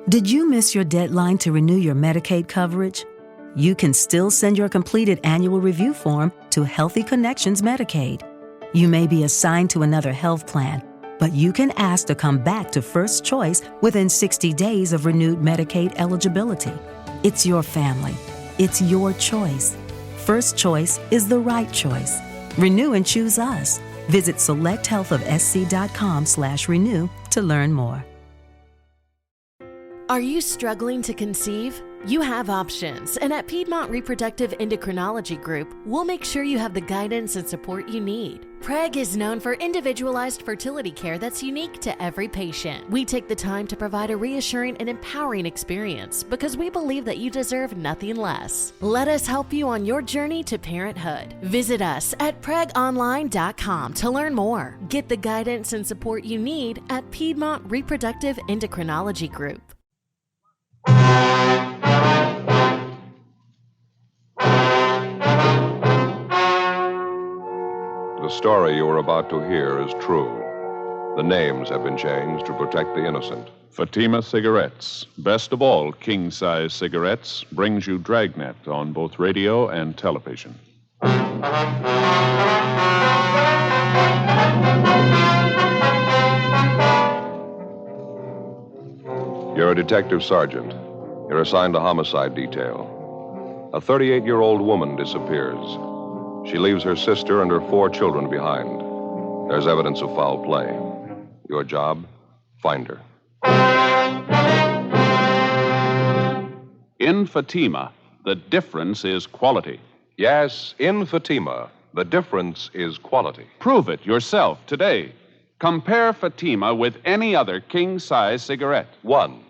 Did you miss your deadline to renew your Medicaid coverage? You can still send your completed annual review form to Healthy Connections Medicaid. You may be assigned to another health plan, but you can ask to come back to First Choice within 60 days of renewed Medicaid eligibility. It's your family. It's your choice. First Choice is the right choice. Renew and choose us. Visit selecthealthofsc.com/renew to learn more. Are you struggling to conceive? You have options, and at Piedmont Reproductive Endocrinology Group, we'll make sure you have the guidance and support you need. PREG is known for individualized fertility care that's unique to every patient. We take the time to provide a reassuring and empowering experience because we believe that you deserve nothing less. Let us help you on your journey to parenthood. Visit us at pregonline.com to learn more. Get the guidance and support you need at Piedmont Reproductive Endocrinology Group. The story you are about to hear is true. The names have been changed to protect the innocent. Fatima Cigarettes, best of all king-size cigarettes, brings you Dragnet on both radio and television. You're a detective sergeant. You're assigned to homicide detail. A 38-year-old woman disappears. She leaves her sister and her 4 children behind. There's evidence of foul play. Your job, find her. In Fatima, the difference is quality. Yes, in Fatima, the difference is quality. Prove it yourself today. Compare Fatima with any other king-size cigarette. 1.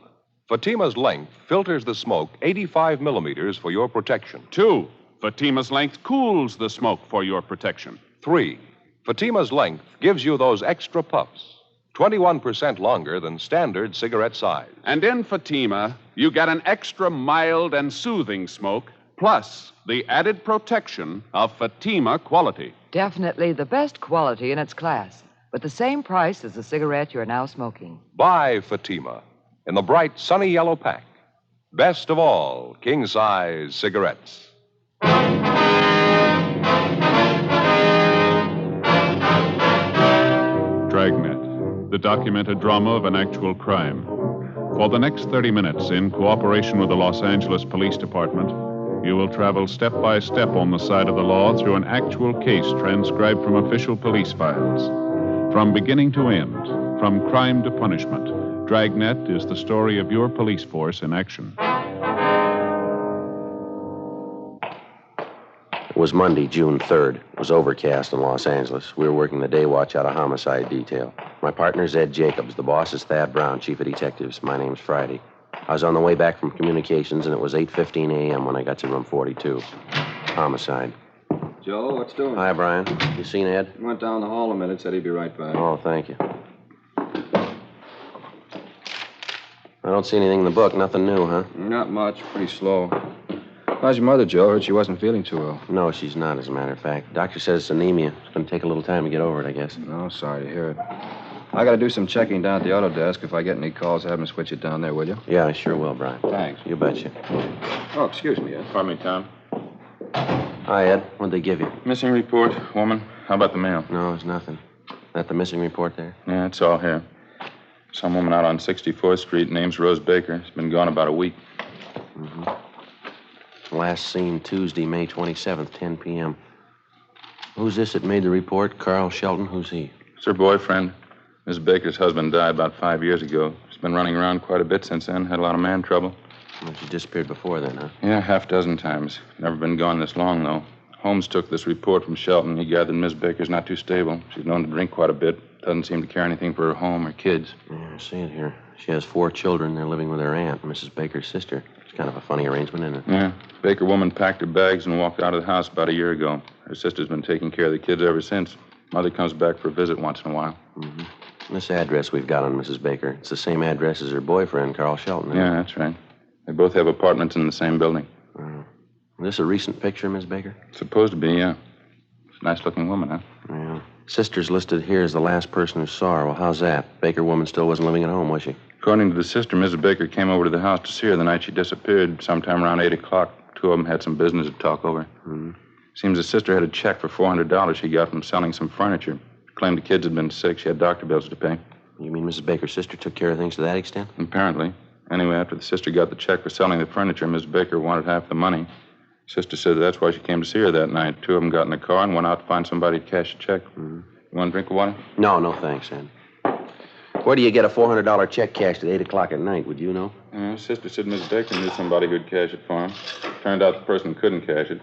Fatima's length filters the smoke 85 millimeters for your protection. 2. Fatima's length cools the smoke for your protection. 3. Fatima's length gives you those extra puffs, 21% longer than standard cigarette size. And in Fatima, you get an extra mild and soothing smoke, plus the added protection of Fatima quality. Definitely the best quality in its class, but the same price as the cigarette you're now smoking. Buy Fatima in the bright sunny yellow pack. Best of all, king-size cigarettes. Dragnet, the documented drama of an actual crime. For the next 30 minutes, in cooperation with the Los Angeles Police Department, you will travel step by step on the side of the law through an actual case transcribed from official police files. From beginning to end, from crime to punishment, Dragnet is the story of your police force in action. It was Monday, June 3rd. It was overcast in Los Angeles. We were working the day watch out of homicide detail. My partner's Ed Jacobs. The boss is Thad Brown, chief of detectives. My name's Friday. I was on the way back from communications, and it was 8:15 a.m. when I got to room 42. Homicide. Joe, what's doing? Hi, Brian. You seen Ed? He went down the hall a minute, said he'd be right back. Oh, thank you. I don't see anything in the book. Nothing new, huh? Not much. Pretty slow. How's your mother, Joe? Heard she wasn't feeling too well. No, she's not, as a matter of fact. Doctor says it's anemia. It's going to take a little time to get over it, I guess. No, sorry to hear it. I got to do some checking down at the auto desk. If I get any calls, have them switch it down there, will you? Yeah, I sure will, Brian. Thanks. You betcha. Oh, excuse me, Ed. Pardon me, Tom. Hi, Ed. What'd they give you? Missing report, woman. How about the mail? No, it's nothing. That the missing report there? Yeah, it's all here. Some woman out on 64th Street, name's Rose Baker. She's been gone about a week. Mm-hmm. Last seen Tuesday, May 27th, 10 p.m. Who's this that made the report? Carl Shelton? Who's he? It's her boyfriend. Miss Baker's husband died about 5 years ago. She's been running around quite a bit since then. Had a lot of man trouble. Well, she disappeared before then, huh? Yeah, half a dozen times. Never been gone this long, though. Holmes took this report from Shelton. He gathered Miss Baker's not too stable. She's known to drink quite a bit. Doesn't seem to care anything for her home or kids. Yeah, I see it here. She has 4 children. They're living with her aunt, Mrs. Baker's sister. It's kind of a funny arrangement, isn't it? Yeah. Baker woman packed her bags and walked out of the house about a year ago. Her sister's been taking care of the kids ever since. Mother comes back for a visit once in a while. Mm-hmm. This address we've got on Mrs. Baker, it's the same address as her boyfriend, Carl Shelton. Yeah, that's right. They both have apartments in the same building. Is this a recent picture, Miss Baker? Supposed to be, yeah. She's a nice-looking woman, huh? Yeah. Sister's listed here as the last person who saw her. Well, how's that? Baker woman still wasn't living at home, was she? Of According to the sister, Mrs. Baker came over to the house to see her the night she disappeared, sometime around 8 o'clock. Two of them had some business to talk over. Mm-hmm. Seems the sister had a check for $400 she got from selling some furniture. Claimed the kids had been sick. She had doctor bills to pay. You mean Mrs. Baker's sister took care of things to that extent? Apparently. Anyway, after the sister got the check for selling the furniture, Mrs. Baker wanted half the money. Sister said that's why she came to see her that night. Two of them got in the car and went out to find somebody to cash the check. Mm-hmm. You want a drink of water? No, thanks, Ed. Where do you get a $400 check cashed at 8 o'clock at night? Would you know? Sister said Mrs. Baker knew somebody who'd cash it for him. Turned out the person couldn't cash it.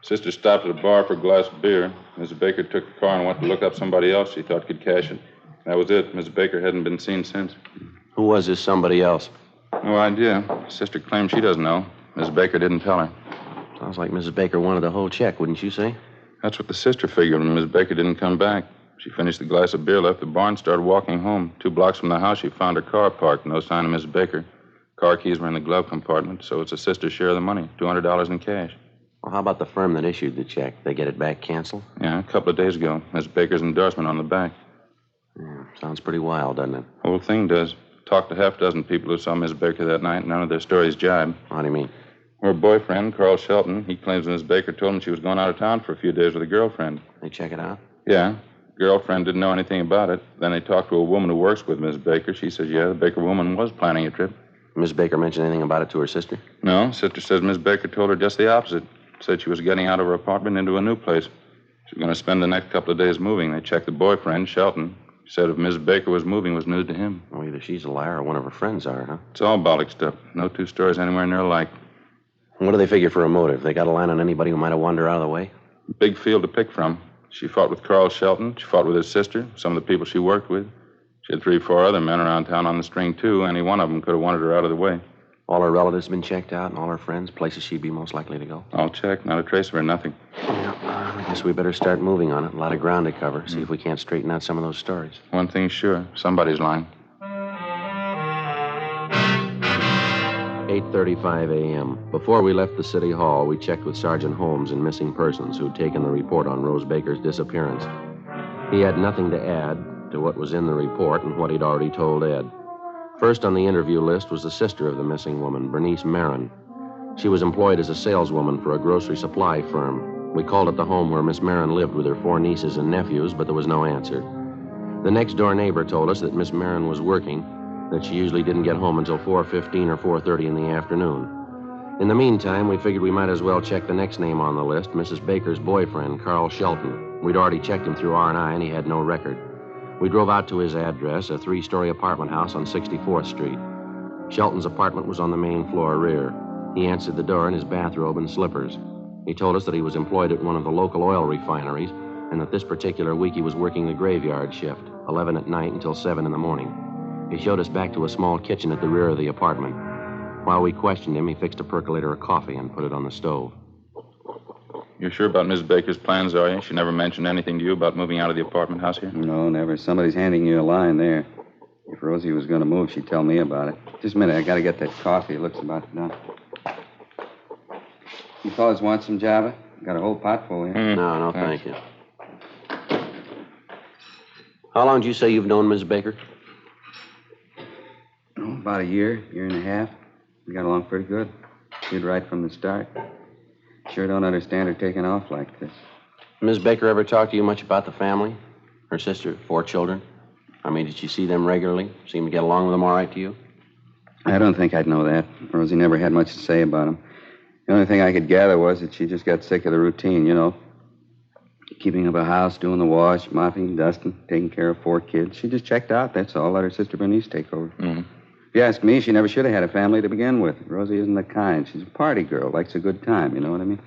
Sister stopped at a bar for a glass of beer. Mrs. Baker took the car and went to look up somebody else she thought could cash it. That was it. Mrs. Baker hadn't been seen since. Who was this somebody else? No idea. Sister claims she doesn't know. Mrs. Baker didn't tell her. Sounds like Mrs. Baker wanted the whole check, wouldn't you say? That's what the sister figured when Mrs. Baker didn't come back. She finished the glass of beer, left the bar, and started walking home. 2 blocks from the house, she found her car parked. No sign of Mrs. Baker. Car keys were in the glove compartment, so it's the sister's share of the money, $200 in cash. Well, how about the firm that issued the check? They get it back canceled? Yeah, a couple of days ago. Mrs. Baker's endorsement on the back. Yeah, sounds pretty wild, doesn't it? Whole thing does. Talked to half a dozen people who saw Mrs. Baker that night. None of their stories jibe. How do you mean? Her boyfriend, Carl Shelton, he claims Mrs. Baker told him she was going out of town for a few days with a girlfriend. They check it out? Yeah. Girlfriend didn't know anything about it. Then they talked to a woman who works with Mrs. Baker. She says, yeah, the Baker woman was planning a trip. Miss Baker mention anything about it to her sister? No. Sister says Miss Baker told her just the opposite. Said she was getting out of her apartment into a new place. She was going to spend the next couple of days moving. They checked the boyfriend, Shelton. Said if Miss Baker was moving, was news to him. Well, either she's a liar or one of her friends are, huh? It's all bollock stuff. No 2 stories anywhere near alike. What do they figure for a motive? They got a line on anybody who might have wandered out of the way? Big field to pick from. She fought with Carl Shelton. She fought with his sister, some of the people she worked with. She had 3 or 4 other men around town on the string, too. Any one of them could have wanted her out of the way. All her relatives been checked out and all her friends, places she'd be most likely to go? All checked. Not a trace of her, nothing. Yeah, I guess we better start moving on it. A lot of ground to cover. See if we can't straighten out some of those stories. One thing's sure. Somebody's lying. 8:35 a.m. Before we left the city hall, we checked with Sergeant Holmes in Missing Persons, who'd taken the report on Rose Baker's disappearance. He had nothing to add to what was in the report and what he'd already told Ed. First on the interview list was the sister of the missing woman, Bernice Marin. She was employed as a saleswoman for a grocery supply firm. We called at the home where Miss Marin lived with her 4 nieces and nephews, but there was no answer. The next-door neighbor told us that Miss Marin was working, that she usually didn't get home until 4:15 or 4:30 in the afternoon. In the meantime, we figured we might as well check the next name on the list, Mrs. Baker's boyfriend, Carl Shelton. We'd already checked him through R&I, and he had no record. We drove out to his address, a 3-story apartment house on 64th Street. Shelton's apartment was on the main floor rear. He answered the door in his bathrobe and slippers. He told us that he was employed at one of the local oil refineries, and that this particular week he was working the graveyard shift, 11 at night until 7 in the morning. He showed us back to a small kitchen at the rear of the apartment. While we questioned him, he fixed a percolator of coffee and put it on the stove. You're sure about Miss Baker's plans, are you? She never mentioned anything to you about moving out of the apartment house here? No, never. Somebody's handing you a line there. If Rosie was going to move, she'd tell me about it. Just a minute. I got to get that coffee. It looks about done. You fellas want some Java? Got a whole pot full here. No, thank you. How long did you say you've known Miss Baker? Oh, about a year and a half. We got along pretty good. Did right from the start. Sure don't understand her taking off like this. Miss Baker ever talk to you much about the family? Her sister, 4 children? I mean, did you see them regularly? Seem to get along with them all right to you? I don't think I'd know that. Rosie never had much to say about them. The only thing I could gather was that she just got sick of the routine, you know. Keeping up a house, doing the wash, mopping, dusting, taking care of 4 kids. She just checked out, that's all. Let her sister Bernice take over. Mm-hmm. If you ask me, she never should have had a family to begin with. Rosie isn't the kind. She's a party girl, likes a good time, you know what I mean?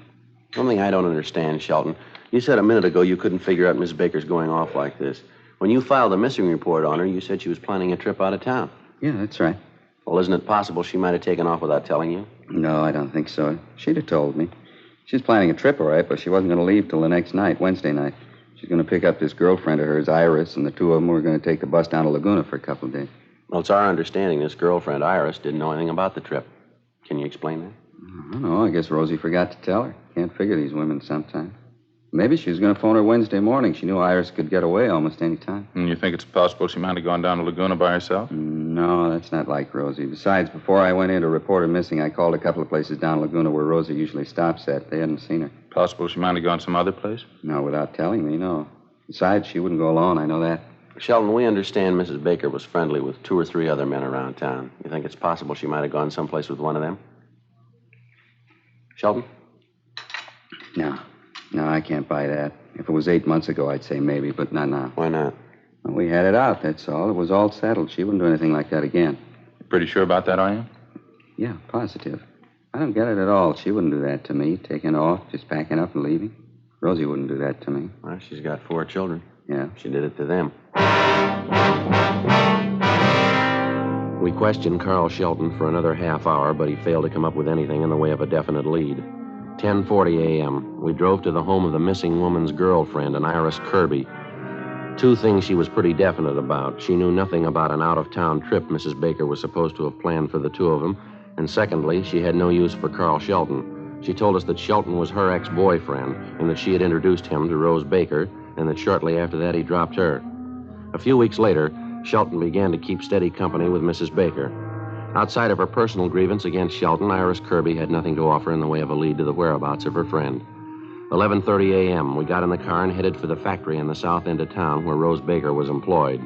One thing I don't understand, Shelton. You said a minute ago you couldn't figure out Miss Baker's going off like this. When you filed a missing report on her, you said she was planning a trip out of town. Yeah, that's right. Well, isn't it possible she might have taken off without telling you? No, I don't think so. She'd have told me. She's planning a trip, all right, but she wasn't going to leave till the next night, Wednesday night. She's going to pick up this girlfriend of hers, Iris, and the 2 of them were going to take the bus down to Laguna for a couple of days. Well, it's our understanding this girlfriend, Iris, didn't know anything about the trip. Can you explain that? I don't know. I guess Rosie forgot to tell her. Can't figure these women sometimes. Maybe she was going to phone her Wednesday morning. She knew Iris could get away almost any time. And you think it's possible she might have gone down to Laguna by herself? No, that's not like Rosie. Besides, before I went in to report her missing, I called a couple of places down Laguna where Rosie usually stops at. They hadn't seen her. Possible she might have gone some other place? No, without telling me, no. Besides, she wouldn't go alone. I know that. Sheldon, we understand Mrs. Baker was friendly with 2 or 3 other men around town. You think it's possible she might have gone someplace with one of them? Sheldon? No, I can't buy that. If it was 8 months ago, I'd say maybe, but not now. Why not? Well, we had it out, that's all. It was all settled. She wouldn't do anything like that again. Pretty sure about that, are you? Yeah, positive. I don't get it at all. She wouldn't do that to me, taking off, just packing up and leaving. Rosie wouldn't do that to me. Well, she's got 4 children. Yeah. She did it to them. We questioned Carl Shelton for another half hour, but he failed to come up with anything in the way of a definite lead. 10:40 a.m., we drove to the home of the missing woman's girlfriend, an Iris Kirby. 2 things she was pretty definite about. She knew nothing about an out-of-town trip Mrs. Baker was supposed to have planned for the 2 of them. And secondly, she had no use for Carl Shelton. She told us that Shelton was her ex-boyfriend and that she had introduced him to Rose Baker, and that shortly after that he dropped her. A few weeks later, Shelton began to keep steady company with Mrs. Baker. Outside of her personal grievance against Shelton, Iris Kirby had nothing to offer in the way of a lead to the whereabouts of her friend. 11:30 a.m., we got in the car and headed for the factory in the south end of town where Rose Baker was employed.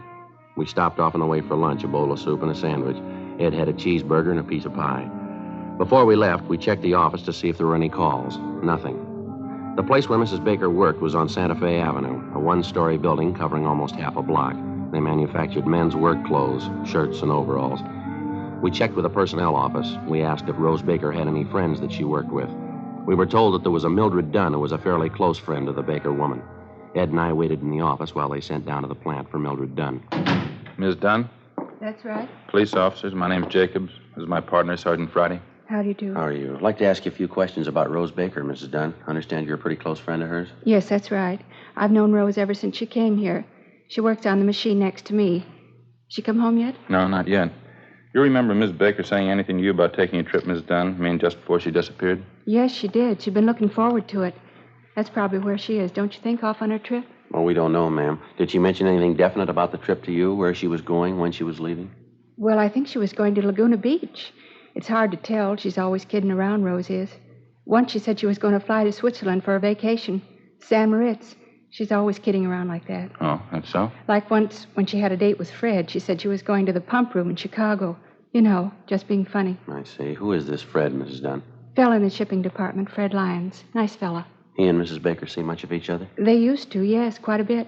We stopped off on the way for lunch, a bowl of soup and a sandwich. Ed had a cheeseburger and a piece of pie. Before we left, we checked the office to see if there were any calls. Nothing. The place where Mrs. Baker worked was on Santa Fe Avenue, a 1-story building covering almost half a block. They manufactured men's work clothes, shirts and overalls. We checked with the personnel office. We asked if Rose Baker had any friends that she worked with. We were told that there was a Mildred Dunn who was a fairly close friend of the Baker woman. Ed and I waited in the office while they sent down to the plant for Mildred Dunn. Ms. Dunn? That's right. Police officers. My name's Jacobs. This is my partner, Sergeant Friday. How do you do? How are you? I'd like to ask you a few questions about Rose Baker, Mrs. Dunn. I understand you're a pretty close friend of hers. Yes, that's right. I've known Rose ever since she came here. She works on the machine next to me. She come home yet? No, not yet. You remember Miss Baker saying anything to you about taking a trip, Miss Dunn? I mean, just before she disappeared? Yes, she did. She'd been looking forward to it. That's probably where she is, don't you think, off on her trip? Well, we don't know, ma'am. Did she mention anything definite about the trip to you, where she was going, when she was leaving? Well, I think she was going to Laguna Beach. It's hard to tell. She's always kidding around, Rose is. Once she said she was going to fly to Switzerland for a vacation. San Moritz. She's always kidding around like that. Oh, that's so? Like once when she had a date with Fred, she said she was going to the pump room in Chicago. You know, just being funny. I see. Who is this Fred, Mrs. Dunn? Fella in the shipping department, Fred Lyons. Nice fella. He and Mrs. Baker see much of each other? They used to, yes, quite a bit.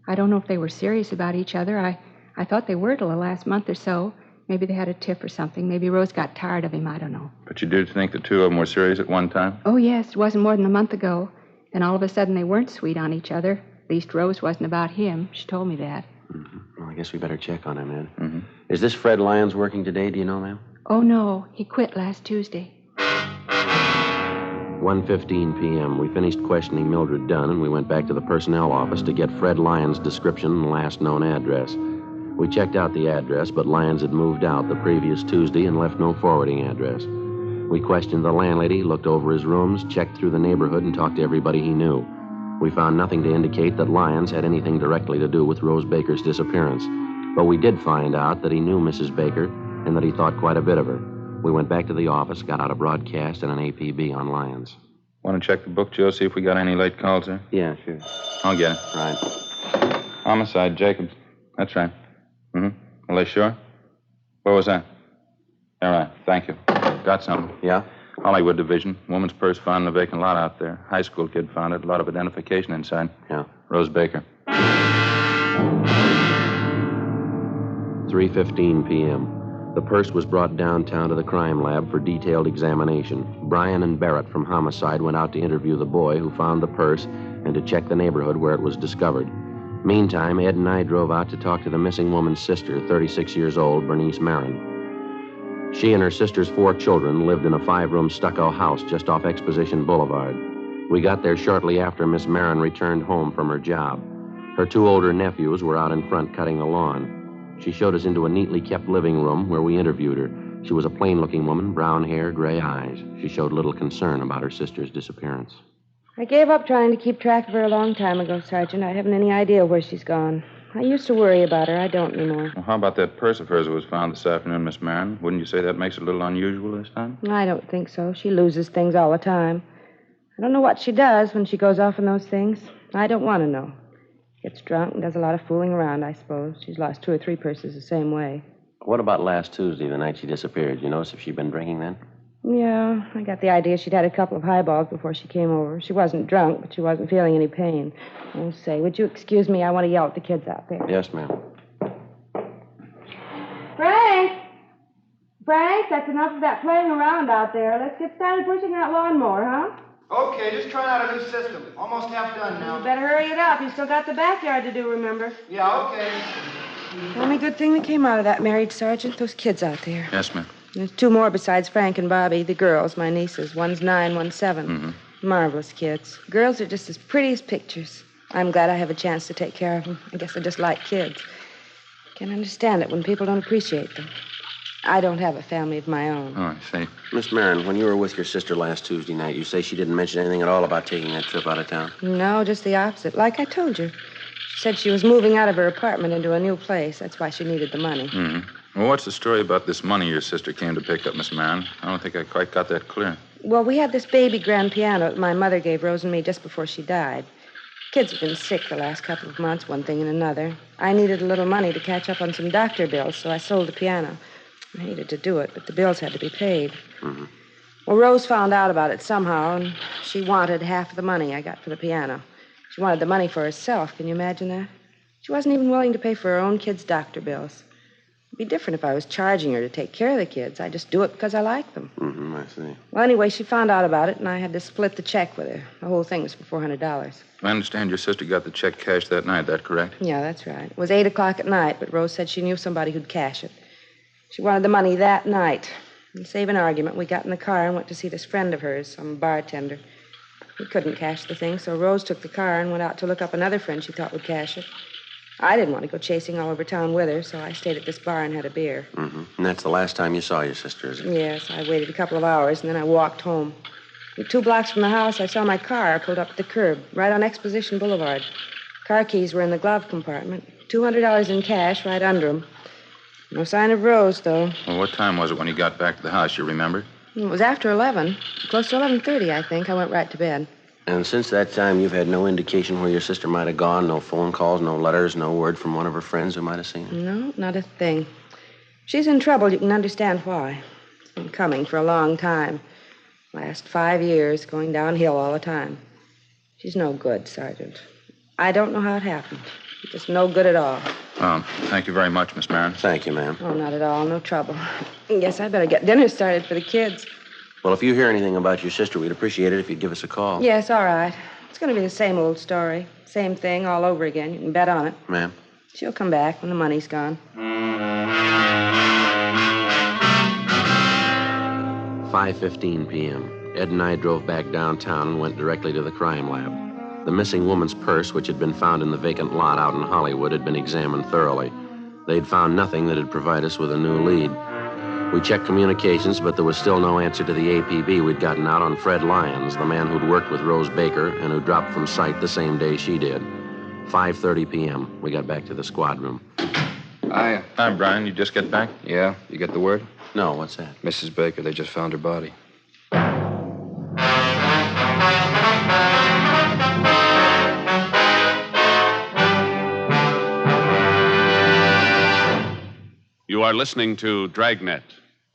I don't know if they were serious about each other. I thought they were till the last month or so. Maybe they had a tiff or something. Maybe Rose got tired of him. I don't know. But you do think the 2 of them were serious at one time? Oh, yes. It wasn't more than a month ago. Then all of a sudden they weren't sweet on each other. At least Rose wasn't about him. She told me that. Mm-hmm. Well, I guess we better check on him, Ed. Mm-hmm. Is this Fred Lyons working today, do you know, ma'am? Oh, no. He quit last Tuesday. 1:15 p.m. We finished questioning Mildred Dunn, and we went back to the personnel office to get Fred Lyons' description and last known address. We checked out the address, but Lyons had moved out the previous Tuesday and left no forwarding address. We questioned the landlady, looked over his rooms, checked through the neighborhood, and talked to everybody he knew. We found nothing to indicate that Lyons had anything directly to do with Rose Baker's disappearance. But we did find out that he knew Mrs. Baker and that he thought quite a bit of her. We went back to the office, got out a broadcast and an APB on Lyons. Want to check the book, Joe, see if we got any late calls there? Yeah, sure. I'll get it. Right. Homicide, Jacobs. That's right. Mm-hmm. Are they sure? Where was that? All right, thank you. Got something. Yeah? Hollywood Division. Woman's purse found in a vacant lot out there. High school kid found it. A lot of identification inside. Yeah. Rose Baker. 3:15 p.m. The purse was brought downtown to the crime lab for detailed examination. Bryan and Barrett from Homicide went out to interview the boy who found the purse and to check the neighborhood where it was discovered. Meantime, Ed and I drove out to talk to the missing woman's sister, 36 years old, Bernice Marin. She and her sister's 4 children lived in a 5-room stucco house just off Exposition Boulevard. We got there shortly after Miss Marin returned home from her job. Her 2 older nephews were out in front cutting the lawn. She showed us into a neatly kept living room where we interviewed her. She was a plain-looking woman, brown hair, gray eyes. She showed little concern about her sister's disappearance. I gave up trying to keep track of her a long time ago, Sergeant. I haven't any idea where she's gone. I used to worry about her. I don't anymore. Well, how about that purse of hers that was found this afternoon, Miss Marin? Wouldn't you say that makes it a little unusual this time? I don't think so. She loses things all the time. I don't know what she does when she goes off on those things. I don't want to know. Gets drunk and does a lot of fooling around, I suppose. She's lost 2 or 3 purses the same way. What about last Tuesday, the night she disappeared? You notice if she'd been drinking then? Yeah, I got the idea she'd had a couple of highballs before she came over. She wasn't drunk, but she wasn't feeling any pain. Oh, say, would you excuse me? I want to yell at the kids out there. Yes, ma'am. Frank! Frank, that's enough of that playing around out there. Let's get started pushing that lawnmower, huh? Okay, just trying out a new system. Almost half done now. You better hurry it up. You still got the backyard to do, remember? Yeah, okay. The only good thing that came out of that marriage, Sergeant, those kids out there. Yes, ma'am. There's 2 more besides Frank and Bobby, the girls, my nieces. One's 9, one's 7. Mm-hmm. Marvelous kids. Girls are just as pretty as pictures. I'm glad I have a chance to take care of them. I guess I just like kids. Can't understand it when people don't appreciate them. I don't have a family of my own. Oh, I see. Miss Marin, when you were with your sister last Tuesday night, you say she didn't mention anything at all about taking that trip out of town? No, just the opposite. Like I told you. She said she was moving out of her apartment into a new place. That's why she needed the money. Mm-hmm. Well, what's the story about this money your sister came to pick up, Miss Marin? I don't think I quite got that clear. Well, we had this baby grand piano that my mother gave Rose and me just before she died. Kids have been sick the last couple of months, one thing and another. I needed a little money to catch up on some doctor bills, so I sold the piano. I hated to do it, but the bills had to be paid. Mm-hmm. Well, Rose found out about it somehow, and she wanted half of the money I got for the piano. She wanted the money for herself. Can you imagine that? She wasn't even willing to pay for her own kids' doctor bills. It'd be different if I was charging her to take care of the kids. I just do it because I like them. Mm-hmm, I see. Well, anyway, she found out about it, and I had to split the check with her. The whole thing was for $400. I understand your sister got the check cashed that night. That correct? Yeah, that's right. It was 8 o'clock at night, but Rose said she knew somebody who'd cash it. She wanted the money that night. And to save an argument, we got in the car and went to see this friend of hers, some bartender. He couldn't cash the thing, so Rose took the car and went out to look up another friend she thought would cash it. I didn't want to go chasing all over town with her, so I stayed at this bar and had a beer. Mm-hmm. And that's the last time you saw your sister, is it? Yes, I waited a couple of hours, and then I walked home. And 2 blocks from the house, I saw my car pulled up at the curb, right on Exposition Boulevard. Car keys were in the glove compartment. $200 in cash right under them. No sign of Rose, though. Well, what time was it when you got back to the house, you remember? It was after 11. Close to 11:30, I think. I went right to bed. And since that time, you've had no indication where your sister might have gone? No phone calls, no letters, no word from one of her friends who might have seen her? No, not a thing. If she's in trouble, you can understand why. It's been coming for a long time. Last 5 years, going downhill all the time. She's no good, Sergeant. I don't know how it happened. She's just no good at all. Thank you very much, Miss Marin. Thank you, ma'am. Oh, not at all. No trouble. I guess I better get dinner started for the kids. Well, if you hear anything about your sister, we'd appreciate it if you'd give us a call. Yes, all right. It's going to be the same old story. Same thing all over again. You can bet on it. Ma'am? She'll come back when the money's gone. 5:15 p.m. Ed and I drove back downtown and went directly to the crime lab. The missing woman's purse, which had been found in the vacant lot out in Hollywood, had been examined thoroughly. They'd found nothing that'd provide us with a new lead. We checked communications, but there was still no answer to the APB we'd gotten out on Fred Lyons, the man who'd worked with Rose Baker and who dropped from sight the same day she did. 5:30 p.m. We got back to the squad room. Hi, Brian. You just get back? Yeah, you get the word? No, what's that? Mrs. Baker, they just found her body. You are listening to Dragnet,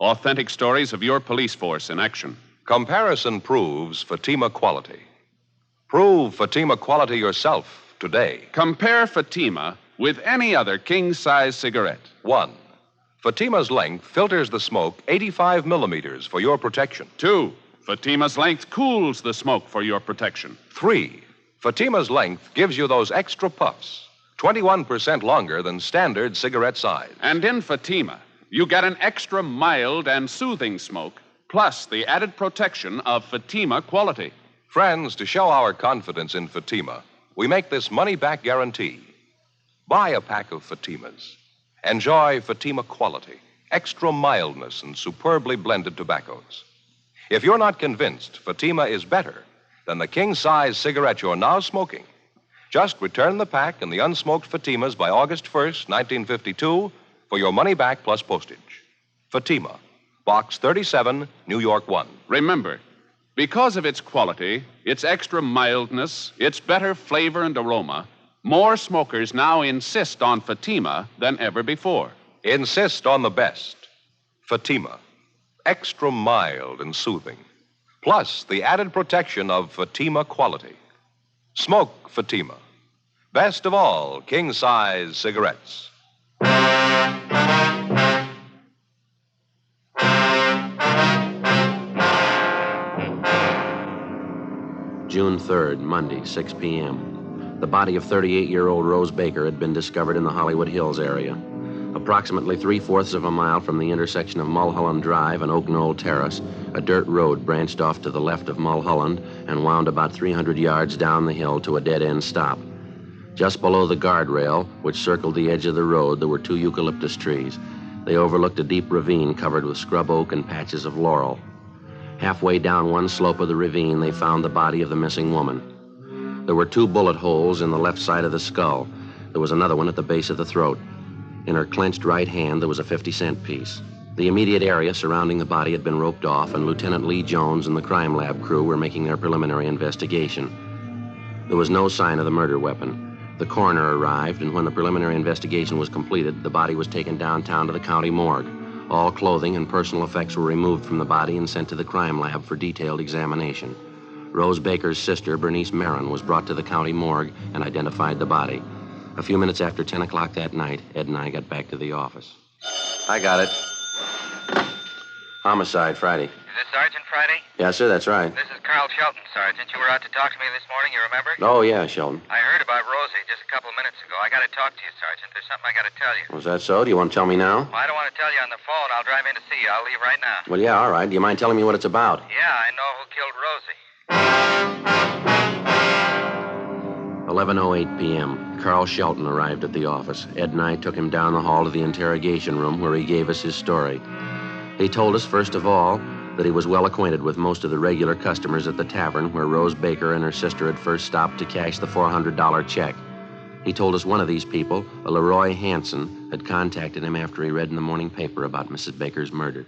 authentic stories of your police force in action. Comparison proves Fatima quality. Prove Fatima quality yourself today. Compare Fatima with any other king-size cigarette. 1. Fatima's length filters the smoke 85 millimeters for your protection. 2. Fatima's length cools the smoke for your protection. 3. Fatima's length gives you those extra puffs, 21% longer than standard cigarette size. And in Fatima, you get an extra mild and soothing smoke, plus the added protection of Fatima quality. Friends, to show our confidence in Fatima, we make this money-back guarantee. Buy a pack of Fatimas. Enjoy Fatima quality, extra mildness, and superbly blended tobaccos. If you're not convinced Fatima is better, than the king-size cigarette you're now smoking. Just return the pack and the unsmoked Fatimas by August 1st, 1952, for your money back plus postage. Fatima, Box 37, New York 1. Remember, because of its quality, its extra mildness, its better flavor and aroma, more smokers now insist on Fatima than ever before. Insist on the best. Fatima, extra mild and soothing. Plus the added protection of Fatima quality. Smoke Fatima. Best of all, king-size cigarettes. June 3rd, Monday, 6 p.m. The body of 38-year-old Rose Baker had been discovered in the Hollywood Hills area. Approximately 3/4 of a mile from the intersection of Mulholland Drive and Oak Knoll Terrace, a dirt road branched off to the left of Mulholland and wound about 300 yards down the hill to a dead-end stop. Just below the guardrail, which circled the edge of the road, there were 2 eucalyptus trees. They overlooked a deep ravine covered with scrub oak and patches of laurel. Halfway down one slope of the ravine, they found the body of the missing woman. There were 2 bullet holes in the left side of the skull. There was another one at the base of the throat. In her clenched right hand, there was a 50-cent piece. The immediate area surrounding the body had been roped off, and Lieutenant Lee Jones and the crime lab crew were making their preliminary investigation. There was no sign of the murder weapon. The coroner arrived, and when the preliminary investigation was completed, the body was taken downtown to the county morgue. All clothing and personal effects were removed from the body and sent to the crime lab for detailed examination. Rose Baker's sister, Bernice Marin, was brought to the county morgue and identified the body. A few minutes after 10 o'clock that night, Ed and I got back to the office. I got it. Homicide, Friday. Is this Sergeant Friday? Yes, sir, that's right. This is Carl Shelton, Sergeant. You were out to talk to me this morning, you remember? Oh, yeah, Sheldon. I heard about Rosie just a couple of minutes ago. I got to talk to you, Sergeant. There's something I got to tell you. Was that so? Do you want to tell me now? Well, I don't want to tell you on the phone. I'll drive in to see you. I'll leave right now. Well, yeah, all right. Do you mind telling me what it's about? Yeah, I know who killed Rosie. 11:08 p.m. Carl Shelton arrived at the office. Ed and I took him down the hall to the interrogation room where he gave us his story. He told us, first of all, that he was well acquainted with most of the regular customers at the tavern where Rose Baker and her sister had first stopped to cash the $400 check. He told us one of these people, a Leroy Hansen, had contacted him after he read in the morning paper about Mrs. Baker's murder.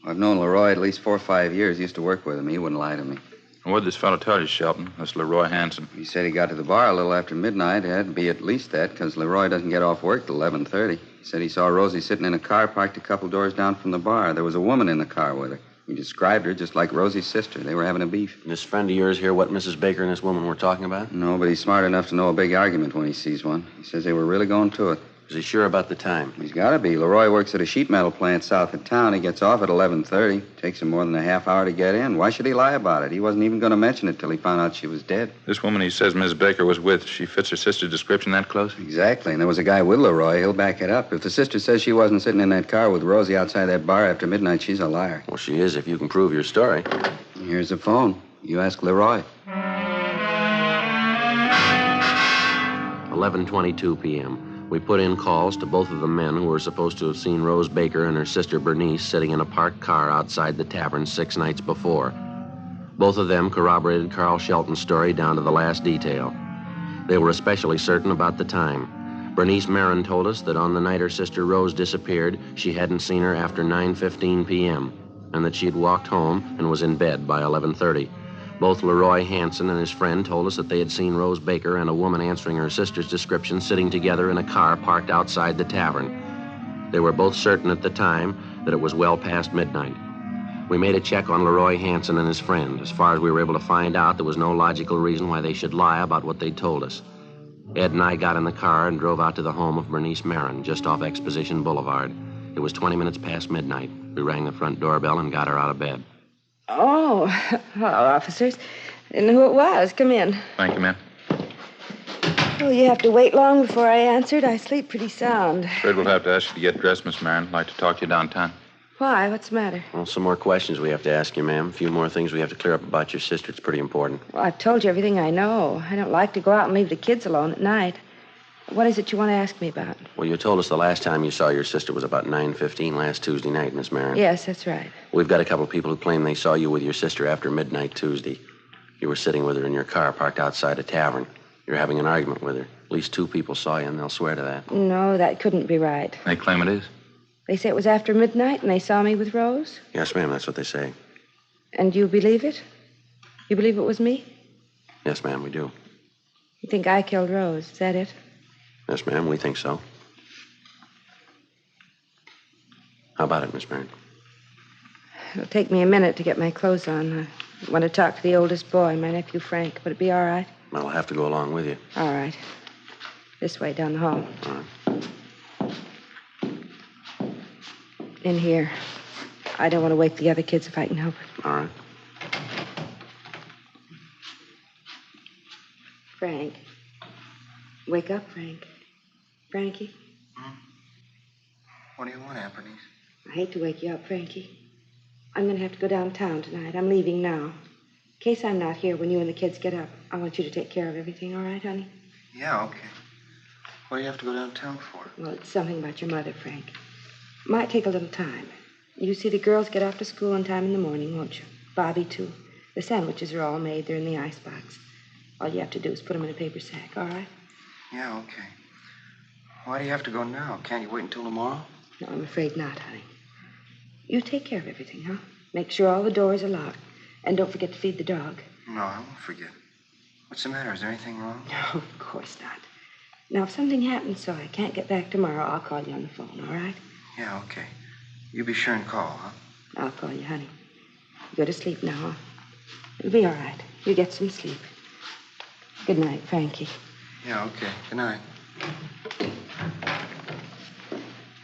I've known Leroy at least 4 or 5 years. He used to work with him. He wouldn't lie to me. What did this fellow tell you, Shelton? That's Leroy Hansen. He said he got to the bar a little after midnight. It had to be at least that, because Leroy doesn't get off work till 11:30. He said he saw Rosie sitting in a car parked a couple doors down from the bar. There was a woman in the car with her. He described her just like Rosie's sister. They were having a beef. This friend of yours hear what Mrs. Baker and this woman were talking about? No, but he's smart enough to know a big argument when he sees one. He says they were really going to it. Is he sure about the time? He's got to be. Leroy works at a sheet metal plant south of town. He gets off at 11:30. Takes him more than a half hour to get in. Why should he lie about it? He wasn't even going to mention it till he found out she was dead. This woman he says Miss Baker was with, she fits her sister's description that close? Exactly. And there was a guy with Leroy. He'll back it up. If the sister says she wasn't sitting in that car with Rosie outside that bar after midnight, she's a liar. Well, she is if you can prove your story. Here's the phone. You ask Leroy. 11:22 p.m. We put in calls to both of the men who were supposed to have seen Rose Baker and her sister Bernice sitting in a parked car outside the tavern 6 nights before. Both of them corroborated Carl Shelton's story down to the last detail. They were especially certain about the time. Bernice Marin told us that on the night her sister Rose disappeared, she hadn't seen her after 9:15 p.m., and that she had walked home and was in bed by 11:30. Both Leroy Hansen and his friend told us that they had seen Rose Baker and a woman answering her sister's description sitting together in a car parked outside the tavern. They were both certain at the time that it was well past midnight. We made a check on Leroy Hansen and his friend. As far as we were able to find out, there was no logical reason why they should lie about what they'd told us. Ed and I got in the car and drove out to the home of Bernice Marin, just off Exposition Boulevard. It was 20 minutes past midnight. We rang the front doorbell and got her out of bed. Oh, hello, officers. Didn't know who it was. Come in. Thank you, ma'am. Oh, you have to wait long before I answered. I sleep pretty sound. Afraid we'll have to ask you to get dressed, Miss Marin. I'd like to talk to you downtown. Why? What's the matter? Well, some more questions we have to ask you, ma'am. A few more things we have to clear up about your sister. It's pretty important. Well, I've told you everything I know. I don't like to go out and leave the kids alone at night. What is it you want to ask me about? Well, you told us the last time you saw your sister was about 9:15 last Tuesday night, Miss Marin. Yes, that's right. We've got a couple of people who claim they saw you with your sister after midnight Tuesday. You were sitting with her in your car parked outside a tavern. You're having an argument with her. At least 2 people saw you, and they'll swear to that. No, that couldn't be right. They claim it is. They say it was after midnight and they saw me with Rose? Yes, ma'am, that's what they say. And you believe it? You believe it was me? Yes, ma'am, we do. You think I killed Rose, is that it? Yes, ma'am, we think so. How about it, Miss Barron? It'll take me a minute to get my clothes on. I want to talk to the oldest boy, my nephew Frank. Would it be all right? I'll have to go along with you. All right. This way, down the hall. All right. In here. I don't want to wake the other kids if I can help it. All right. Frank. Wake up, Frank. Frankie. What do you want, Aunt Bernice? I hate to wake you up, Frankie. I'm going to have to go downtown tonight. I'm leaving now. In case I'm not here when you and the kids get up, I want you to take care of everything, all right, honey? Yeah, okay. What do you have to go downtown for? Well, it's something about your mother, Frank. Might take a little time. You see the girls get off to school in time in the morning, won't you? Bobby, too. The sandwiches are all made. They're in the icebox. All you have to do is put them in a paper sack, all right? Yeah, okay. Why do you have to go now? Can't you wait until tomorrow? No, I'm afraid not, honey. You take care of everything, huh? Make sure all the doors are locked. And don't forget to feed the dog. No, I won't forget. What's the matter? Is there anything wrong? No, of course not. Now, if something happens so I can't get back tomorrow, I'll call you on the phone, all right? Yeah, okay. You be sure and call, huh? I'll call you, honey. You go to sleep now, huh? It'll be all right. You get some sleep. Good night, Frankie. Yeah, okay. Good night.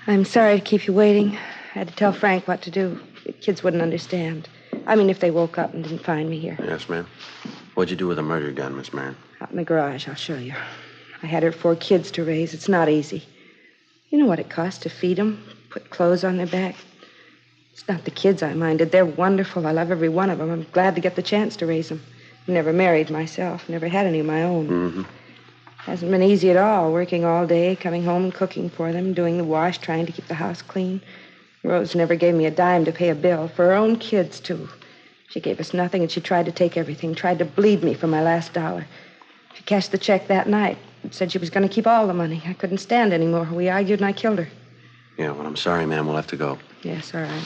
I'm sorry to keep you waiting. I had to tell Frank what to do. The kids wouldn't understand. I mean, if they woke up and didn't find me here. Yes, ma'am. What'd you do with the murder gun, Miss Barron? Out in the garage, I'll show you. I had her 4 kids to raise. It's not easy. You know what it costs to feed them, put clothes on their back? It's not the kids I minded. They're wonderful. I love every one of them. I'm glad to get the chance to raise them. Never married myself. Never had any of my own. Mm-hmm. Hasn't been easy at all, working all day, coming home and cooking for them, doing the wash, trying to keep the house clean. Rose never gave me a dime to pay a bill, for her own kids, too. She gave us nothing, and she tried to take everything, tried to bleed me for my last dollar. She cashed the check that night and said she was going to keep all the money. I couldn't stand anymore. We argued, and I killed her. Yeah, well, I'm sorry, ma'am. We'll have to go. Yes, all right.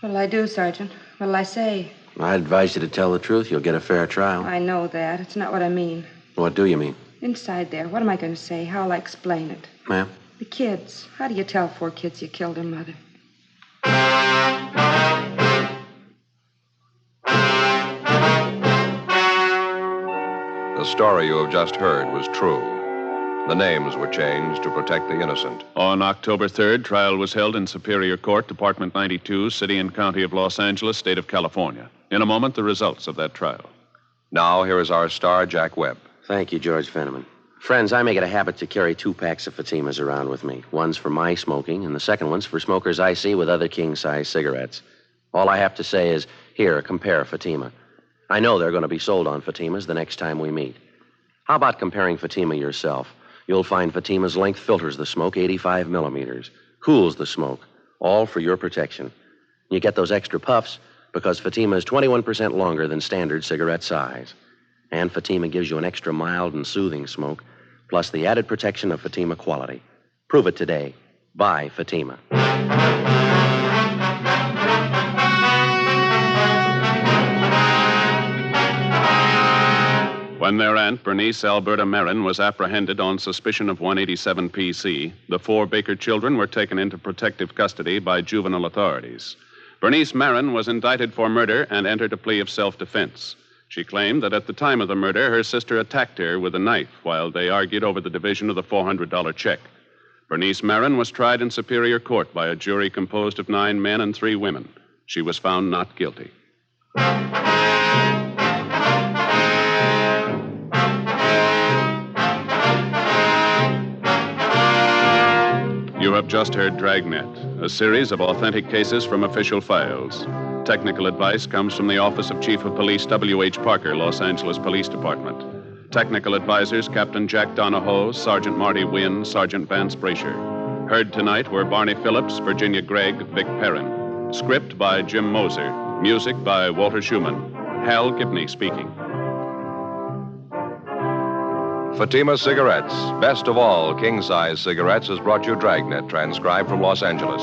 What'll I do, Sergeant? What'll I say? I advise you to tell the truth. You'll get a fair trial. I know that. It's not what I mean. What do you mean? Inside there, what am I going to say? How'll I explain it? Ma'am? The kids. How do you tell 4 kids you killed their mother? The story you have just heard was true. The names were changed to protect the innocent. On October 3rd, trial was held in Superior Court, Department 92, City and County of Los Angeles, State of California. In a moment, the results of that trial. Now, here is our star, Jack Webb. Thank you, George Fenneman. Friends, I make it a habit to carry 2 packs of Fatimas around with me. One's for my smoking, and the second one's for smokers I see with other king-size cigarettes. All I have to say is, here, compare Fatima. I know they're going to be sold on Fatimas the next time we meet. How about comparing Fatima yourself? You'll find Fatima's length filters the smoke 85 millimeters, cools the smoke, all for your protection. You get those extra puffs because Fatima is 21% longer than standard cigarette size. And Fatima gives you an extra mild and soothing smoke, plus the added protection of Fatima quality. Prove it today. Buy Fatima. When their aunt, Bernice Alberta Marin, was apprehended on suspicion of 187 PC, the 4 Baker children were taken into protective custody by juvenile authorities. Bernice Marin was indicted for murder and entered a plea of self-defense. She claimed that at the time of the murder, her sister attacked her with a knife while they argued over the division of the $400 check. Bernice Marin was tried in Superior Court by a jury composed of 9 men and 3 women. She was found not guilty. You have just heard Dragnet, a series of authentic cases from official files. Technical advice comes from the Office of Chief of Police W.H. Parker, Los Angeles Police Department. Technical advisors Captain Jack Donahoe, Sergeant Marty Wynn, Sergeant Vance Brasher. Heard tonight were Barney Phillips, Virginia Gregg, Vic Perrin. Script by Jim Moser. Music by Walter Schumann. Hal Gibney speaking. Fatima Cigarettes, best of all king-size cigarettes, has brought you Dragnet, transcribed from Los Angeles.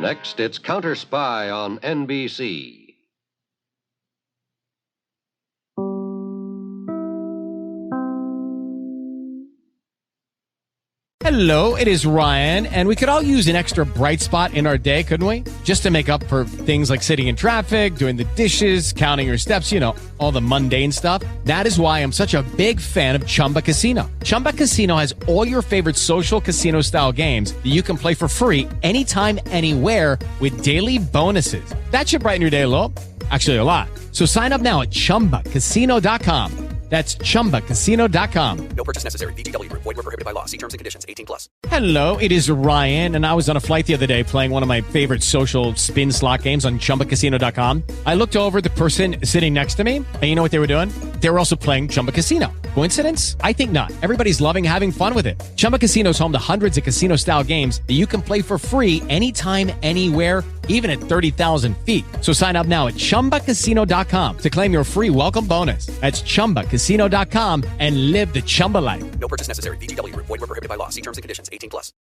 Next, it's Counter Spy on NBC. Hello, it is Ryan, and we could all use an extra bright spot in our day, couldn't we? Just to make up for things like sitting in traffic, doing the dishes, counting your steps, you know, all the mundane stuff. That is why I'm such a big fan of Chumba Casino. Chumba Casino has all your favorite social casino-style games that you can play for free anytime, anywhere with daily bonuses. That should brighten your day a little. Actually, a lot. So sign up now at ChumbaCasino.com. That's ChumbaCasino.com. No purchase necessary. VGW Group. Void where prohibited by law. See terms and conditions. 18+. Hello, it is Ryan, and I was on a flight the other day playing one of my favorite social spin slot games on ChumbaCasino.com. I looked over at the person sitting next to me, and you know what they were doing? They were also playing Chumba Casino. Coincidence? I think not. Everybody's loving having fun with it. Chumba Casino is home to hundreds of casino-style games that you can play for free anytime, anywhere, even at 30,000 feet. So sign up now at ChumbaCasino.com to claim your free welcome bonus. That's ChumbaCasino.com and live the Chumba life. No purchase necessary. VGW Group. Void where prohibited by law. See terms and conditions. 18+.